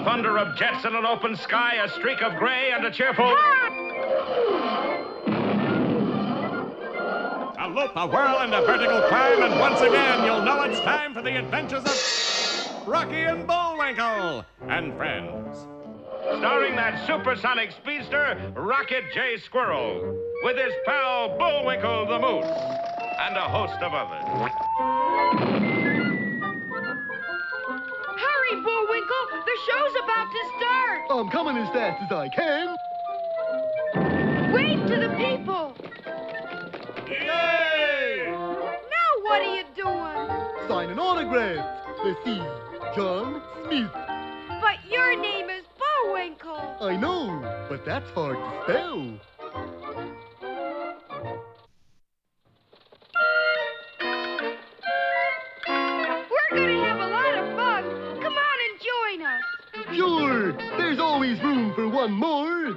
thunder of jets in an open sky, a streak of gray, and a cheerful... A loop, a whirl, and a vertical climb, and once again you'll know it's time for the adventures of Rocky and Bullwinkle and friends. Starring that supersonic speedster, Rocket J. Squirrel, with his pal Bullwinkle the Moose, and a host of others. Hurry, Bullwinkle! The show's about to start! I'm coming as fast as I can. Wave to the people! Yay! Now what are you doing? Signing autographs. Let's see. John Smith. But your name is Bullwinkle. I know, but that's hard to spell. We're gonna have a lot of fun. Come on and join us. Sure, there's always room for one more.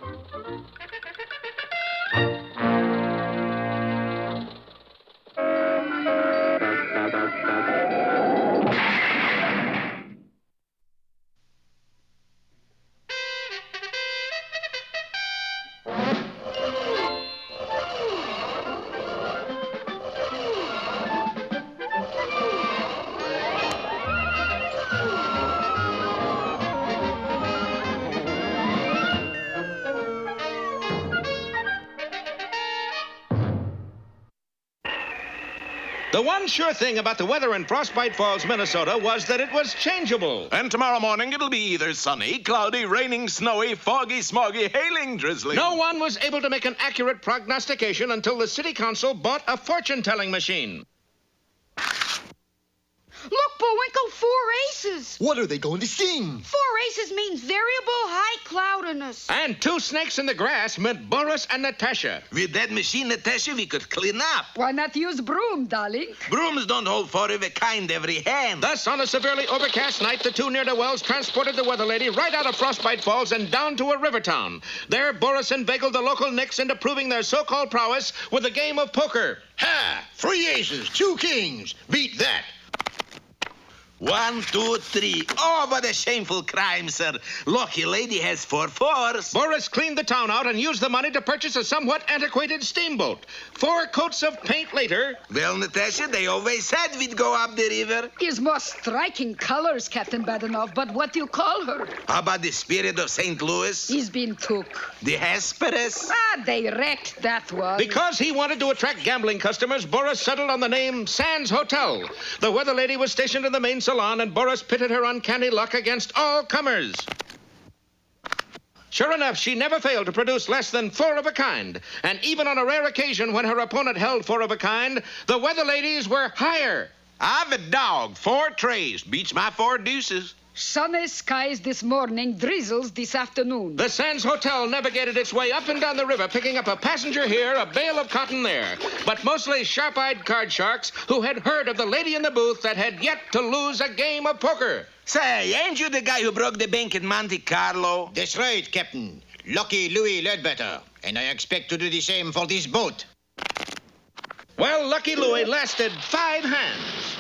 The one sure thing about the weather in Frostbite Falls, Minnesota, was that it was changeable. And tomorrow morning it'll be either sunny, cloudy, raining, snowy, foggy, smoggy, hailing, drizzling. No one was able to make an accurate prognostication until the city council bought a fortune-telling machine. Look, Bullwinkle, 4 aces. What are they going to sing? 4 aces means variable high cloudiness. And 2 snakes in the grass meant Boris and Natasha. With that machine, Natasha, we could clean up. Why not use broom, darling? Brooms don't hold 4 of a kind every hand. Thus, on a severely overcast night, the 2 ne'er-do-wells transported the weather lady right out of Frostbite Falls and down to a river town. There, Boris inveigled the local Knicks into proving their so-called prowess with a game of poker. Ha! 3 aces, 2 kings. Beat that. 1, 2, 3. Oh, what a shameful crime, sir. Lucky lady has 4 fours. Boris cleaned the town out and used the money to purchase a somewhat antiquated steamboat. 4 coats of paint later... Well, Natasha, they always said we'd go up the river. Is more striking colors, Captain Badenoff, but what do you call her? How about the spirit of St. Louis? He's been took. The Hesperus? Ah, they wrecked that one. Because he wanted to attract gambling customers, Boris settled on the name Sands Hotel. The weather lady was stationed in the main salon, and Boris pitted her uncanny luck against all comers. Sure enough, she never failed to produce less than 4 of a kind. And even on a rare occasion when her opponent held 4 of a kind, the weather ladies were higher. I've a dog. 4 trays. Beats my 4 deuces. Sunny skies this morning, drizzles this afternoon. The Sands Hotel navigated its way up and down the river, picking up a passenger here, a bale of cotton there. But mostly sharp-eyed card sharks who had heard of the lady in the booth that had yet to lose a game of poker. Say, ain't you the guy who broke the bank in Monte Carlo? That's right, Captain. Lucky Louis Ledbetter. And I expect to do the same for this boat. Well, Lucky Louie lasted 5 hands.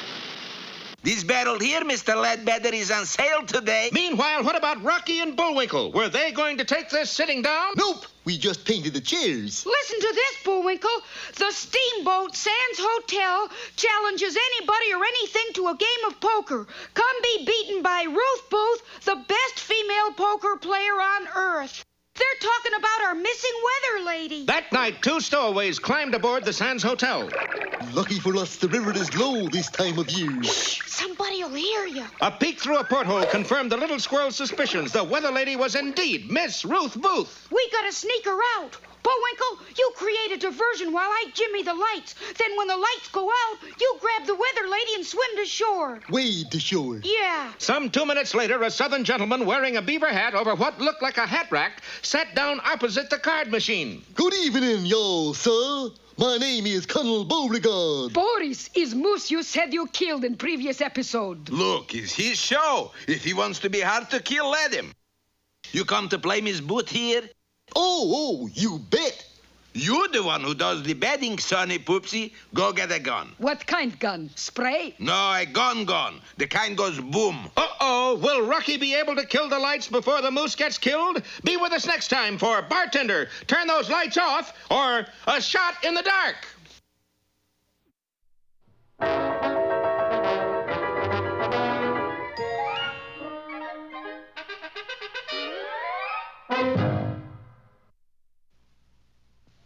This barrel here, Mr. Ledbetter, is on sale today. Meanwhile, what about Rocky and Bullwinkle? Were they going to take this sitting down? Nope, we just painted the chairs. Listen to this, Bullwinkle. The steamboat Sands Hotel challenges anybody or anything to a game of poker. Come be beaten by Ruth Booth, the best female poker player on Earth. They're talking about our missing weather lady. That night, 2 stowaways climbed aboard the Sands Hotel. Lucky for us, the river is low this time of year. Shh, somebody'll hear you. A peek through a porthole confirmed the little squirrel's suspicions. The weather lady was indeed Miss Ruth Booth. We gotta sneak her out. Bullwinkle, you create a diversion while I jimmy the lights. Then when the lights go out, you grab the weather lady and swim to shore. Wade to shore. Yeah. Some 2 minutes later, a southern gentleman wearing a beaver hat over what looked like a hat rack sat down opposite the card machine. Good evening, y'all, sir. My name is Colonel Beauregard. Boris is Moose you said you killed in previous episode. Look, it's his show. If he wants to be hard to kill, let him. You come to play Miss Booth here? Oh, you bet. You're the one who does the betting, Sonny Poopsie. Go get a gun. What kind gun? Spray? No, a gun. The kind goes boom. Uh-oh, will Rocky be able to kill the lights before the moose gets killed? Be with us next time for Bartender, Turn Those Lights Off, or A Shot in the Dark.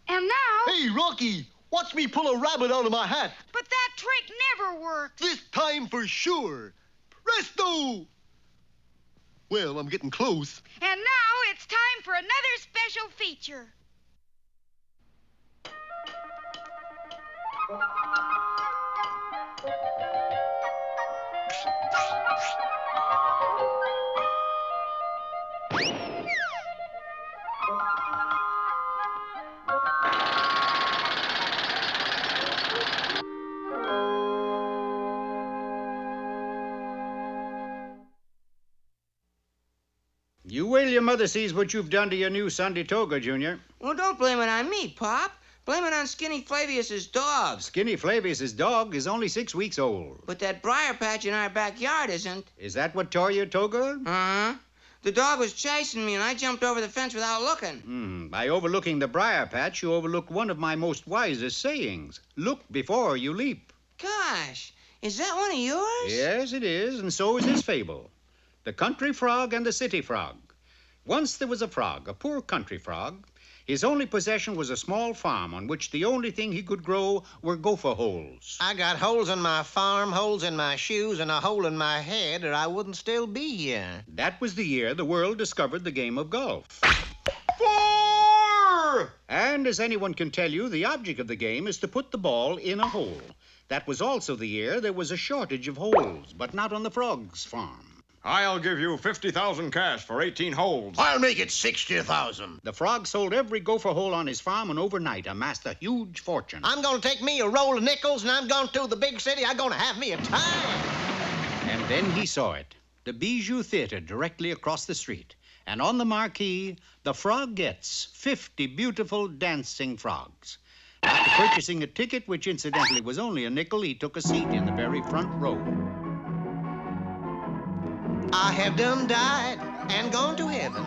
And now... Hey, Rocky, watch me pull a rabbit out of my hat. But that trick never worked. This time for sure. Presto! Well, I'm getting close. And now it's time for another special feature. You wait till your mother sees what you've done to your new Sunday toga, Junior. Well, don't blame it on me, Pop. Blame it on Skinny Flavius's dog. Skinny Flavius's dog is only 6 weeks old. But that briar patch in our backyard isn't. Is that what tore your toga? Uh-huh. The dog was chasing me, and I jumped over the fence without looking. By overlooking the briar patch, you overlooked one of my most wisest sayings. Look before you leap. Gosh, is that one of yours? Yes, it is, and so is his fable. The country frog and the city frog. Once there was a frog, a poor country frog. His only possession was a small farm on which the only thing he could grow were gopher holes. I got holes in my farm, holes in my shoes, and a hole in my head, or I wouldn't still be here. That was the year the world discovered the game of golf. 4! And as anyone can tell you, the object of the game is to put the ball in a hole. That was also the year there was a shortage of holes, but not on the frog's farm. I'll give you 50,000 cash for 18 holes. I'll make it 60,000. The frog sold every gopher hole on his farm and overnight amassed a huge fortune. I'm going to take me a roll of nickels, and I'm going to the big city. I'm going to have me a time. And then he saw it. The Bijou Theater directly across the street. And on the marquee, the frog gets 50 beautiful dancing frogs. After purchasing a ticket, which incidentally was only a nickel, he took a seat in the very front row. I have done died and gone to heaven.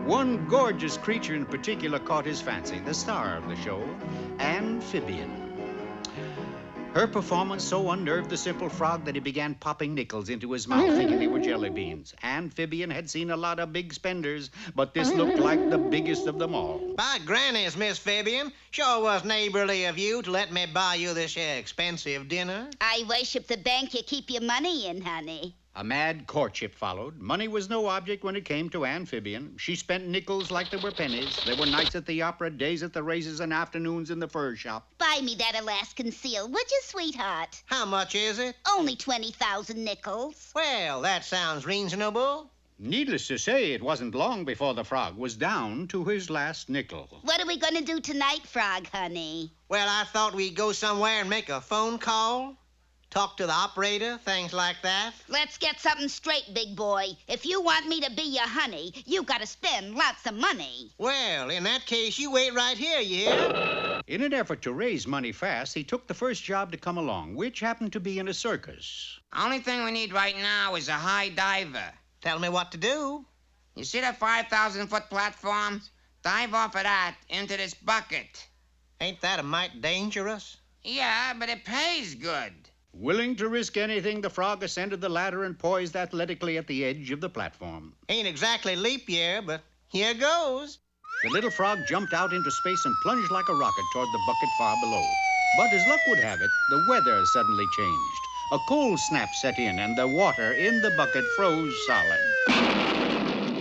One gorgeous creature in particular caught his fancy, the star of the show, Amphibian. Her performance so unnerved the simple frog that he began popping nickels into his mouth, thinking they were jelly beans. Amphibian had seen a lot of big spenders, but this looked like the biggest of them all. By grannies, Miss Fabian, sure was neighborly of you to let me buy you this here expensive dinner. I worship the bank you keep your money in, honey. A mad courtship followed. Money was no object when it came to Amphibian. She spent nickels like they were pennies. There were nights at the opera, days at the races, and afternoons in the fur shop. Buy me that Alaskan seal, would you, sweetheart? How much is it? Only 20,000 nickels. Well, that sounds reasonable. Needless to say, it wasn't long before the frog was down to his last nickel. What are we going to do tonight, Frog, honey? Well, I thought we'd go somewhere and make a phone call. Talk to the operator, things like that. Let's get something straight, big boy. If you want me to be your honey, you gotta spend lots of money. Well, in that case, you wait right here, you hear? In an effort to raise money fast, he took the first job to come along, which happened to be in a circus. Only thing we need right now is a high diver. Tell me what to do. You see that 5,000-foot platform? Dive off of that into this bucket. Ain't that a mite dangerous? Yeah, but it pays good. Willing to risk anything, the frog ascended the ladder and poised athletically at the edge of the platform. Ain't exactly leap year, but here goes. The little frog jumped out into space and plunged like a rocket toward the bucket far below. But as luck would have it, the weather suddenly changed. A cold snap set in, and the water in the bucket froze solid.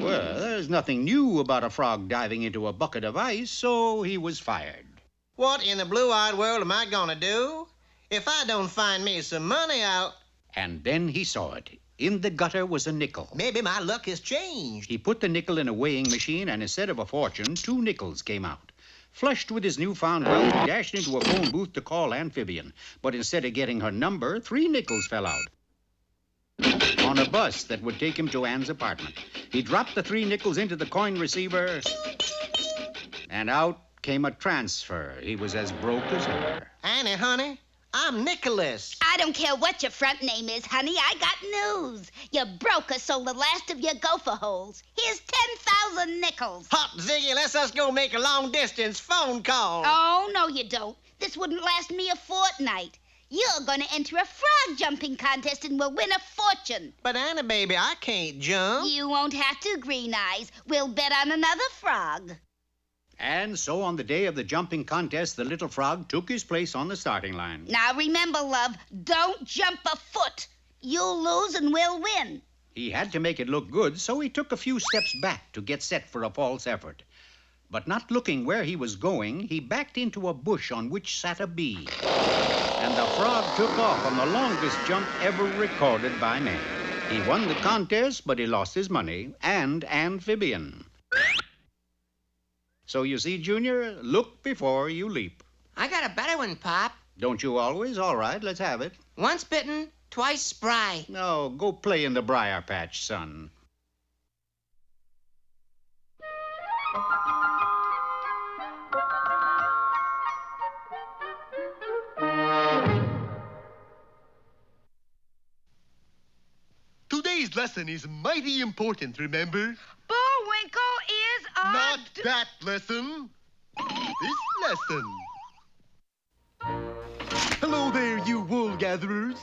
Well, there's nothing new about a frog diving into a bucket of ice, so he was fired. What in the blue-eyed world am I gonna do? If I don't find me some money, I'll... And then he saw it. In the gutter was a nickel. Maybe my luck has changed. He put the nickel in a weighing machine, and instead of a fortune, 2 nickels came out. Flushed with his newfound wealth, he dashed into a phone booth to call Amphibian. But instead of getting her number, 3 nickels fell out. On a bus that would take him to Anne's apartment. He dropped the 3 nickels into the coin receiver, and out came a transfer. He was as broke as ever. Annie, honey, I'm Nicholas. I don't care what your front name is, honey. I got news. Your broker sold the last of your gopher holes. Here's 10,000 nickels. Hot, Ziggy, let's us go make a long-distance phone call. Oh, no, you don't. This wouldn't last me a fortnight. You're going to enter a frog jumping contest and will win a fortune. But, Annie, baby, I can't jump. You won't have to, Green Eyes. We'll bet on another frog. And so on the day of the jumping contest, the little frog took his place on the starting line. Now, remember, love, don't jump a foot. You'll lose and we'll win. He had to make it look good, so he took a few steps back to get set for a false effort. But not looking where he was going, he backed into a bush on which sat a bee. And the frog took off on the longest jump ever recorded by man. He won the contest, but he lost his money and amphibian. So you see, Junior, look before you leap. I got a better one, Pop. Don't you always? All right, let's have it. Once bitten, twice spry. No, go play in the briar patch, son. Today's lesson is mighty important, remember? Bullwinkle is a... Not that lesson. This lesson. Hello there, you wool gatherers.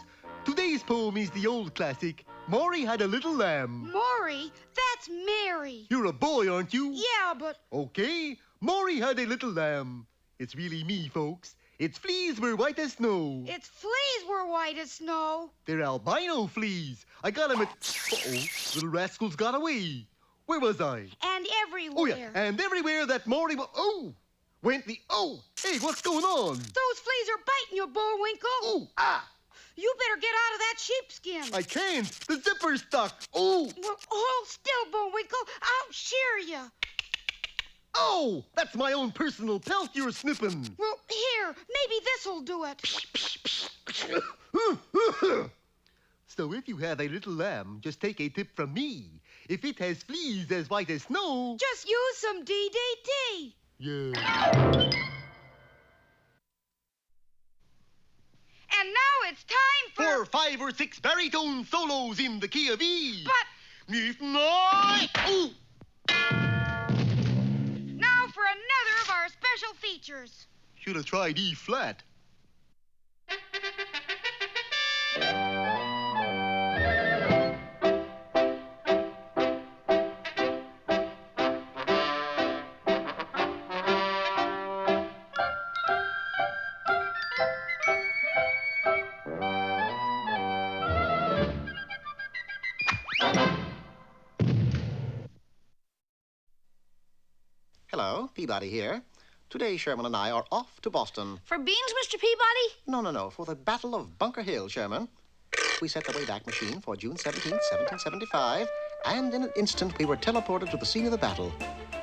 Today's poem is the old classic, Morey Had a Little Lamb. Morey? That's Mary. You're a boy, aren't you? Yeah, but... Okay, Morey had a little lamb. It's really me, folks. Its fleas were white as snow. Its fleas were white as snow. They're albino fleas. I got 'em at... Uh-oh, little rascals got away. Where was I? And everywhere. Oh, yeah, and everywhere that Morey... Oh! Went the... Oh! Hey, what's going on? Those fleas are biting you, Bullwinkle. Oh! Ah! You better get out of that sheepskin. I can't. The zipper's stuck. Oh! Well, hold still, Bullwinkle. I'll shear you. Oh! That's my own personal pelt you're snipping. Well, here, maybe this'll do it. So if you have a little lamb, just take a tip from me. If it has fleas as white as snow... Just use some DDT. Yeah. And now it's time for 5 or 6 baritone solos in the key of E. But... Ooh. Now for another of our special features. Should have tried E flat. Hello, Peabody here. Today, Sherman and I are off to Boston. For beans, Mr. Peabody? No, for the Battle of Bunker Hill, Sherman. We set the Wayback Machine for June 17th, 1775, and in an instant we were teleported to the scene of the battle.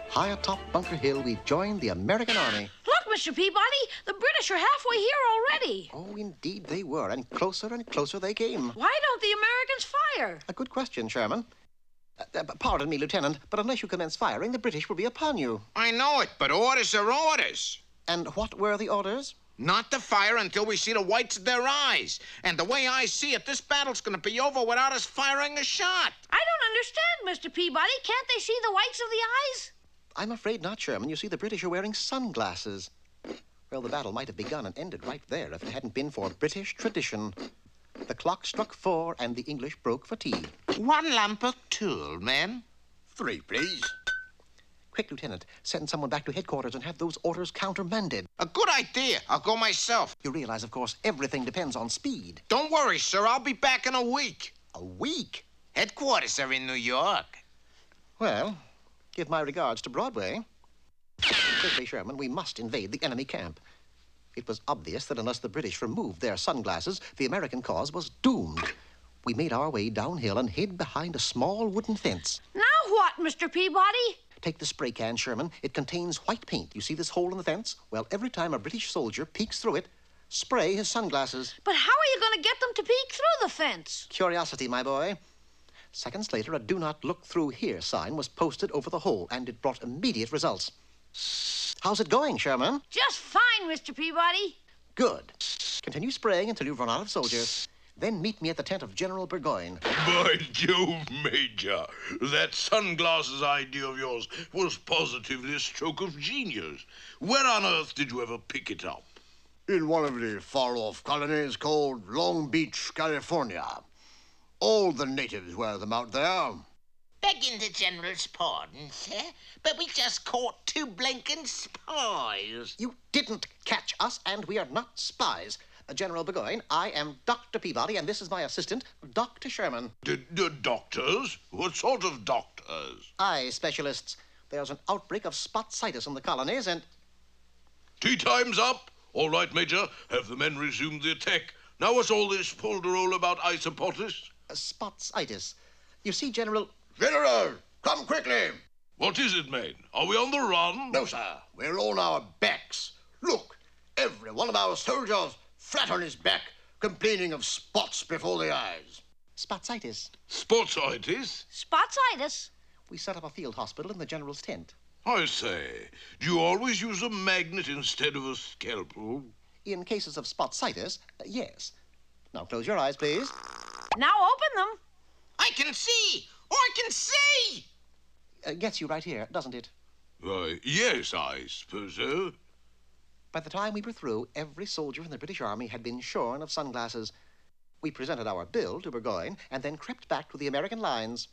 High atop Bunker Hill, we joined the American Army. Look, Mr. Peabody, the British are halfway here already. Oh, indeed they were, and closer they came. Why don't the Americans fire? A good question, Sherman. Pardon me, Lieutenant, but unless you commence firing, the British will be upon you. I know it, but orders are orders. And what were the orders? Not to fire until we see the whites of their eyes. And the way I see it, this battle's going to be over without us firing a shot. I don't understand, Mr. Peabody. Can't they see the whites of the eyes? I'm afraid not, Sherman. You see, the British are wearing sunglasses. Well, the battle might have begun and ended right there if it hadn't been for British tradition. The clock struck 4 and the English broke for tea. 1 lump of tulle, ma'am. 3, please. Quick, Lieutenant. Send someone back to headquarters and have those orders countermanded. A good idea. I'll go myself. You realize, of course, everything depends on speed. Don't worry, sir. I'll be back in a week. A week? Headquarters are in New York. Well, give my regards to Broadway. Quickly, Sherman, we must invade the enemy camp. It was obvious that unless the British removed their sunglasses, the American cause was doomed. We made our way downhill and hid behind a small wooden fence. Now what, Mr. Peabody? Take the spray can, Sherman. It contains white paint. You see this hole in the fence? Well, every time a British soldier peeks through it, spray his sunglasses. But how are you going to get them to peek through the fence? Curiosity, my boy. Seconds later, a "Do Not Look Through Here" sign was posted over the hole, and it brought immediate results. How's it going, Sherman? Just fine, Mr. Peabody. Good. Continue spraying until you've run out of soldiers. Then meet me at the tent of General Burgoyne. By Jove, Major, that sunglasses idea of yours was positively a stroke of genius. Where on earth did you ever pick it up? In one of the far-off colonies called Long Beach, California. All the natives wear them out there. Begging the General's pardon, sir, but we just caught 2 blinking spies. You didn't catch us, and we are not spies. General Burgoyne, I am Dr. Peabody, and this is my assistant, Dr. Sherman. Doctors? What sort of doctors? Eye specialists. There's an outbreak of spot-sitis in the colonies, and... Tea time's up. All right, Major. Have the men resumed the attack. Now what's all this polderol about Aesopotis? Spot-sitis. You see, General... General, come quickly. What is it, men? Are we on the run? No, sir. We're on our backs. Look, every one of our soldiers flat on his back, complaining of spots before the eyes. Spot-sitis. Spotsitis? Spotsitis? We set up a field hospital in the General's tent. I say, do you always use a magnet instead of a scalpel? In cases of spot-sitis, yes. Now close your eyes, please. Now open them. I can see! Oh, I can see! Gets you right here, doesn't it? Why, yes, I suppose so. By the time we were through, every soldier in the British Army had been shorn of sunglasses. We presented our bill to Burgoyne and then crept back to the American lines.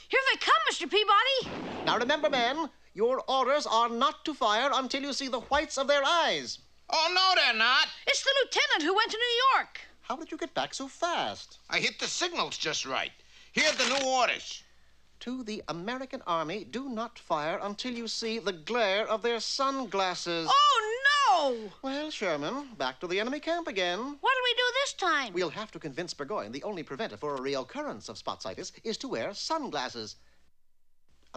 Here they come, Mr. Peabody. Now remember, men, your orders are not to fire until you see the whites of their eyes. Oh, no, they're not. It's the lieutenant who went to New York. How did you get back so fast? I hit the signals just right. Here are the new orders. To the American Army, do not fire until you see the glare of their sunglasses. Oh, no! Well, Sherman, back to the enemy camp again. What do we do this time? We'll have to convince Burgoyne the only preventive for a reoccurrence of spot-sitis is to wear sunglasses.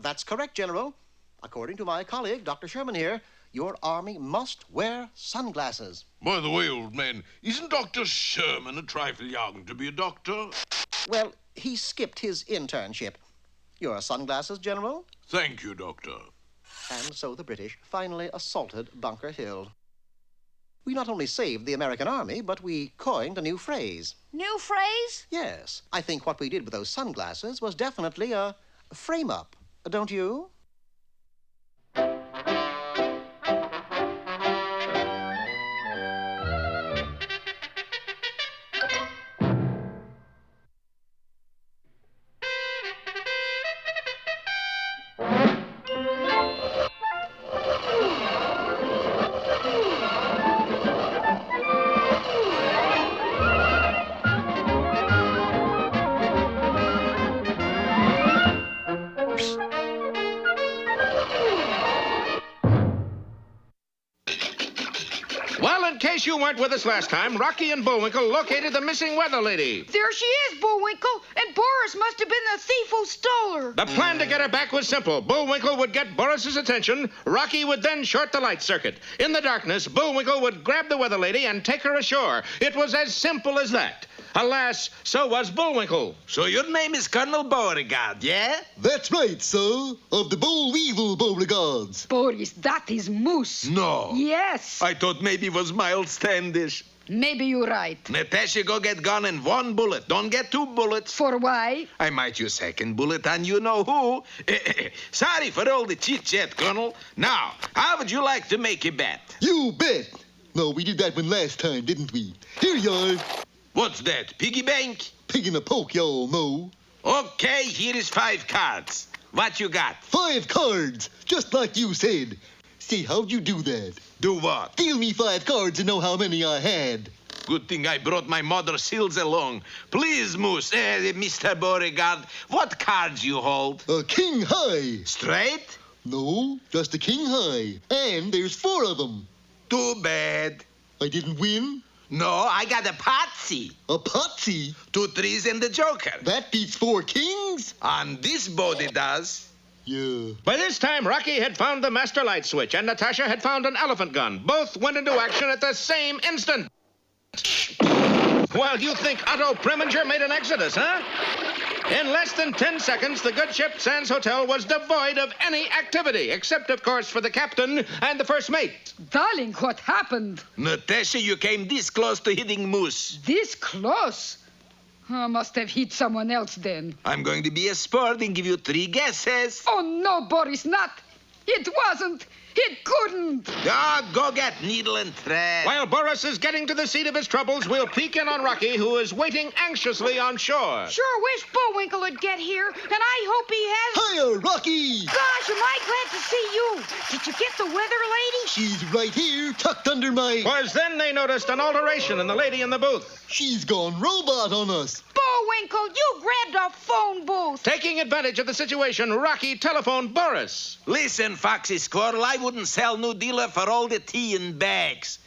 That's correct, General. According to my colleague, Dr. Sherman here, your army must wear sunglasses. By the way, old man, isn't Dr. Sherman a trifle young to be a doctor? Well, he skipped his internship. Your sunglasses, General? Thank you, Doctor. And so the British finally assaulted Bunker Hill. We not only saved the American Army, but we coined a new phrase. New phrase? Yes. I think what we did with those sunglasses was definitely a frame-up. Don't you? In case you weren't with us last time, Rocky and Bullwinkle located the missing weather lady. There she is, Bullwinkle, and Boris must have been the thief who stole her. The plan to get her back was simple. Bullwinkle would get Boris's attention. Rocky would then short the light circuit. In the darkness, Bullwinkle would grab the weather lady and take her ashore. It was as simple as that. Alas, so was Bullwinkle. So your name is Colonel Beauregard, yeah? That's right, sir. Of the Bullweevil Beauregards. Boris, that is Moose. No. Yes. I thought maybe it was Miles Standish. Maybe you're right. Natasha, go get gun and 1 bullet. Don't get 2 bullets. For why? I might use 2nd bullet on you know who. Sorry for all the chit-chat, Colonel. Now, how would you like to make a bet? You bet. No, we did that one last time, didn't we? Here you are. What's that, piggy bank? Pig in a poke, y'all know. Okay, here is 5 cards. What you got? 5 cards, just like you said. Say, how'd you do that? Do what? Deal me 5 cards and know how many I had. Good thing I brought my mother seals along. Please, Moose, Mr. Beauregard, what cards you hold? A king high. Straight? No, just a king high. And there's 4 of them. Too bad. I didn't win? No, I got a potsy. A potsy? 2 3s and the joker. That beats 4 kings? On this boat it does. Yeah. By this time, Rocky had found the master light switch, and Natasha had found an elephant gun. Both went into action at the same instant. Well, you think Otto Preminger made an exodus, huh? In less than 10 seconds, the good ship Sands Hotel was devoid of any activity, except, of course, for the captain and the first mate. Darling, what happened? Natasha, you came this close to hitting Moose. This close? I must have hit someone else then. I'm going to be a sport and give you 3 guesses. Oh, no, Boris, not. It wasn't. It couldn't. Ah, go get needle and thread. While Boris is getting to the seat of his troubles, we'll peek in on Rocky, who is waiting anxiously on shore. Sure wish Bullwinkle would get here, and I hope he has... Hiya, Rocky! Gosh, am I glad to see you. Did you get the weather lady? She's right here, tucked under my... 'Twas then they noticed an alteration in the lady in the booth. She's gone robot on us. Bullwinkle, you grabbed a phone booth. Taking advantage of the situation, Rocky telephoned Boris. Listen, Foxy Squirrel, I wouldn't sell new dealer for all the tea in bags.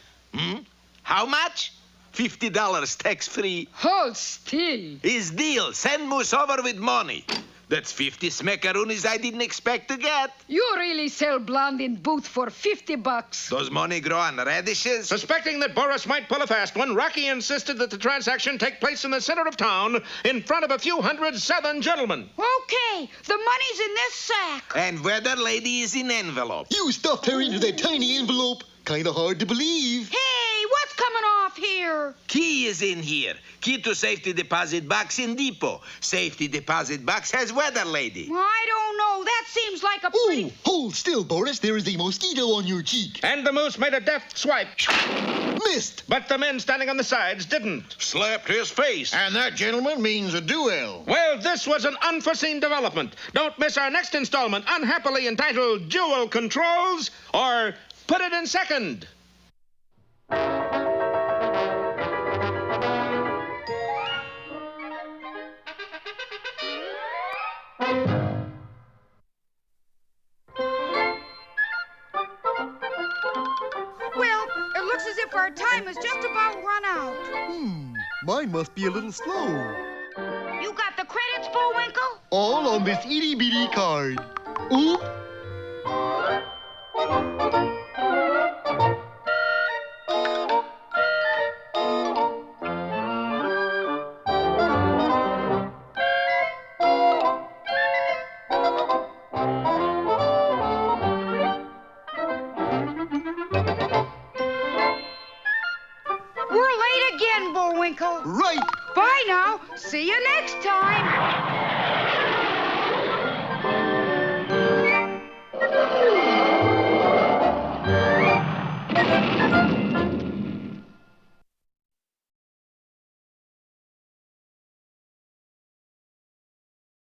How much? $50 tax-free. Hold still. His deal. Send Moose over with money. That's 50 smackaroonies I didn't expect to get. You really sell blonde in booth for $50. Does money grow on radishes? Suspecting that Boris might pull a fast one, Rocky insisted that the transaction take place in the center of town in front of a few hundred Southern gentlemen. Okay, the money's in this sack. And weather lady is in envelope. You stuffed her into that tiny envelope. Kinda hard to believe. Hey, what's coming off here? Key is in here. Key to safety deposit box in depot. Safety deposit box has weather lady. I don't know. That seems like a pretty... Ooh, hold still, Boris. There is a mosquito on your cheek. And the Moose made a deft swipe. Missed. But the men standing on the sides didn't. Slapped his face. And that, gentleman, means a duel. Well, this was an unforeseen development. Don't miss our next installment, unhappily entitled Dual Controls, or Put It in Second. Well, it looks as if our time is just about run out. Mine must be a little slow. You got the credits, Bullwinkle? All on this itty-bitty card. Oop. We're late again, Bullwinkle. Right. Bye now. See you next time.